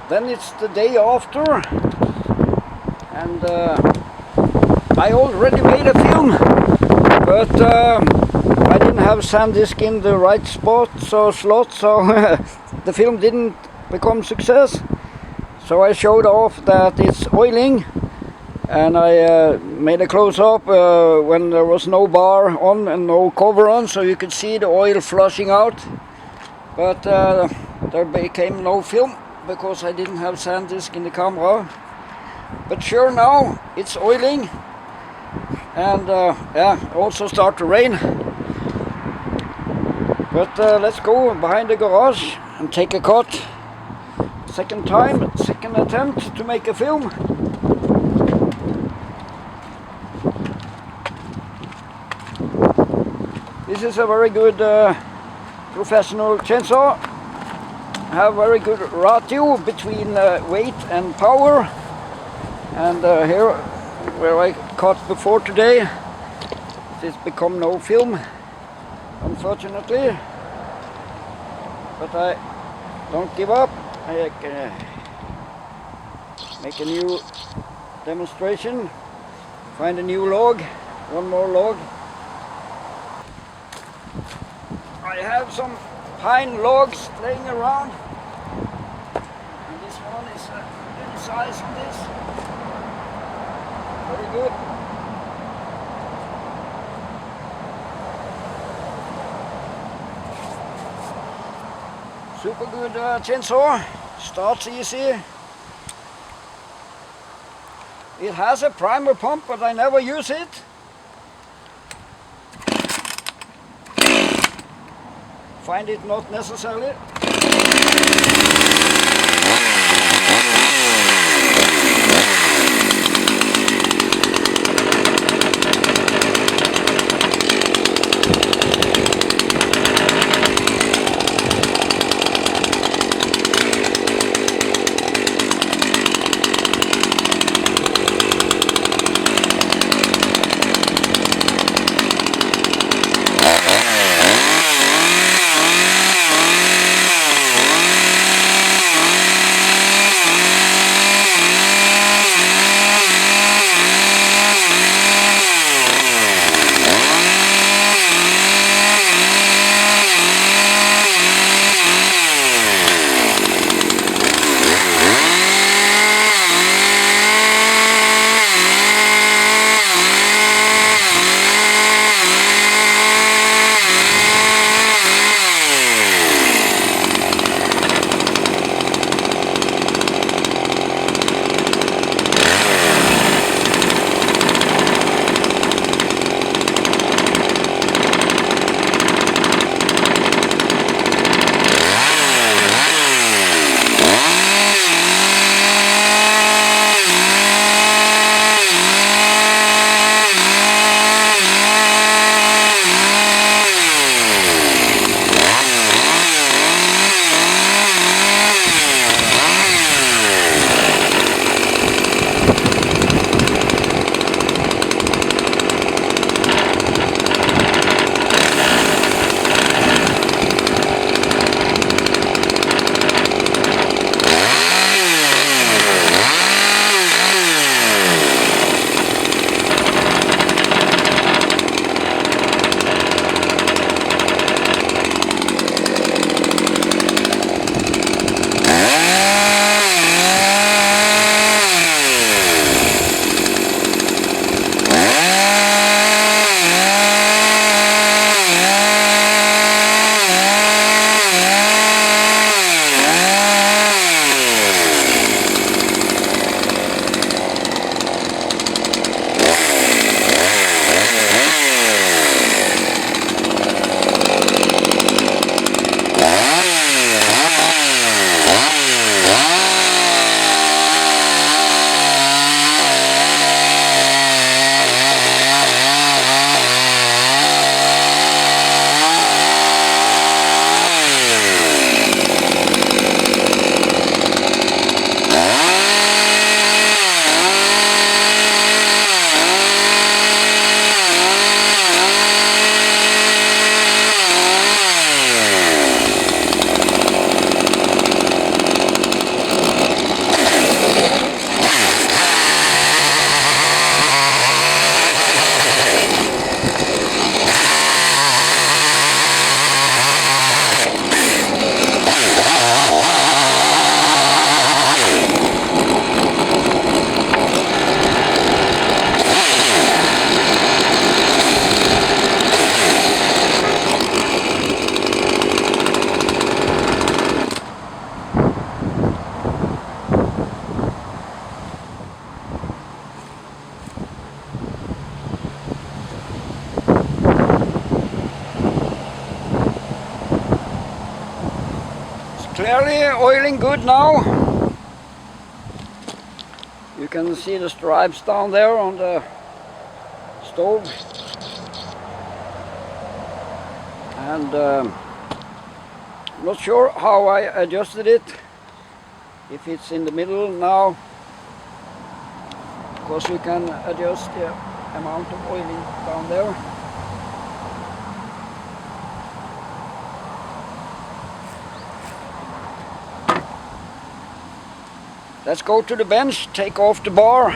then it's the day after, and I already made a film, but I didn't have SanDisk in the right spot, so slot, so the film didn't become success. So I showed off that it's oiling, and I made a close-up when there was no bar on and no cover on, so you could see the oil flushing out. But there became no film because I didn't have SanDisk in the camera. But sure, now it's oiling, and yeah, also start to rain. But let's go behind the garage and take a cut. Second attempt to make a film. This is a very good professional chainsaw. Have very good ratio between weight and power. And here, where I cut before today, it has become no film, unfortunately. But I don't give up. I can make a new demonstration. Find a new log, one more log. I have some pine logs laying around, and this one is a good size of this. Very good. Super good chainsaw. Starts easy. It has a primer pump, but I never use it. Find it not necessary. Clearly oiling good now. You can see the stripes down there on the stove. And not sure how I adjusted it. If it's in the middle now, of course you can adjust the amount of oiling down there. Let's go to the bench, take off the bar.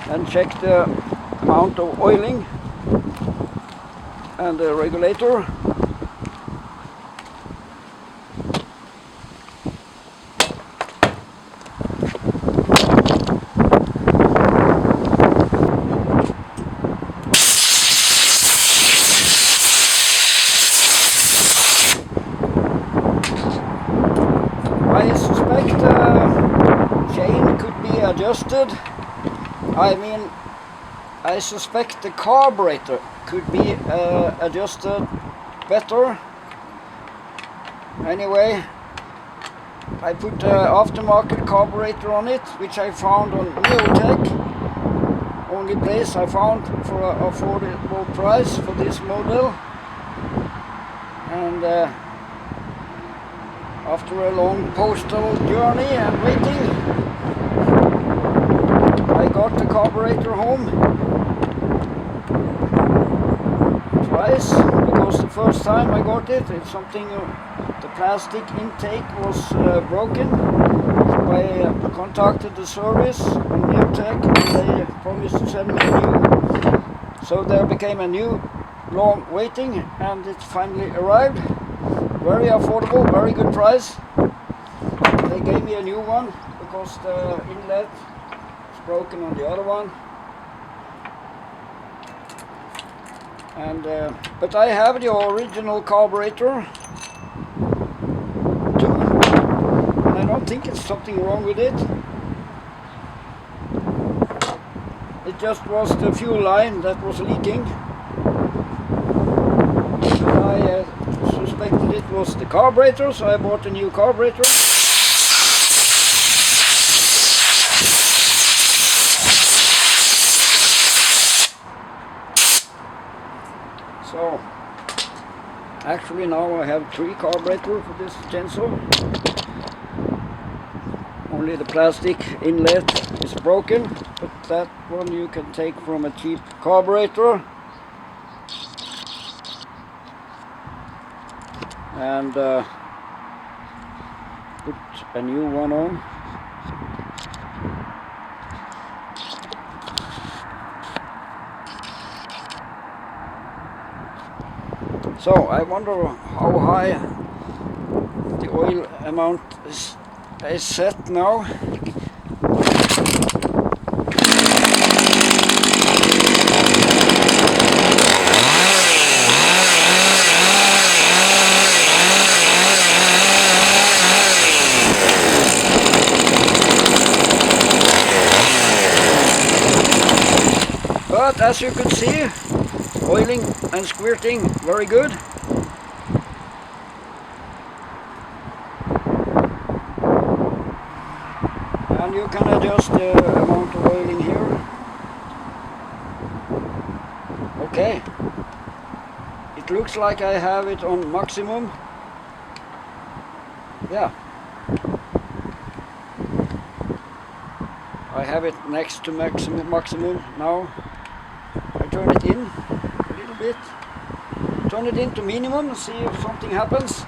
And check the amount of oiling and the regulator. I suspect the chain could be adjusted. I suspect the carburetor could be adjusted better. Anyway, I put the aftermarket carburetor on it, which I found on Neotech. Only place I found for an affordable price for this model. And after a long postal journey and waiting, I got the carburetor home twice, because the first time I got it, it's something, the plastic intake was broken. So I contacted the service on Neotech and they promised to send me a new. So there became a new long waiting and it finally arrived. Very affordable, very good price. They gave me a new one because the inlet is broken on the other one. And but I have the original carburetor too, and I don't think it's something wrong with it. It just was the fuel line that was leaking. I suspected it was the carburetor, so I bought a new carburetor. So actually now I have 3 carburetors for this chainsaw. Only the plastic inlet is broken, but that one you can take from a cheap carburetor. And put a new one on. So I wonder how high the oil amount is set now. But as you can see, oiling and squirting very good. And you can adjust the amount of oiling here. Okay. It looks like I have it on maximum. Yeah. I have it next to maximum now. I turn it in a little bit. Turn it into minimum, see if something happens.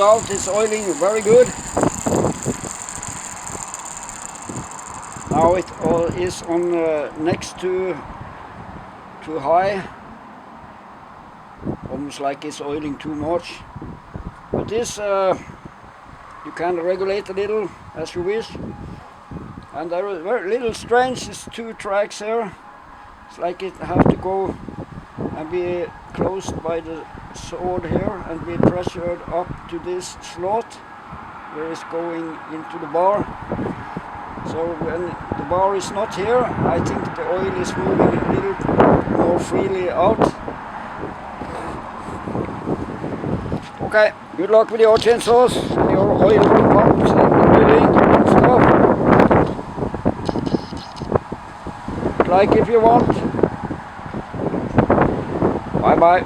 doubt it's oiling very good. Now it all is on next to high, almost like it's oiling too much. But this you can regulate a little as you wish. And there is very little strange. It's 2 tracks here. It's like it have to go and be closed by the sword here and be pressured up to this slot where it's going into the bar. So when the bar is not here, I think the oil is moving a little more freely out. Okay, good luck with your chainsaws and your oil pumps and drilling and stuff. Like if you want. Bye bye.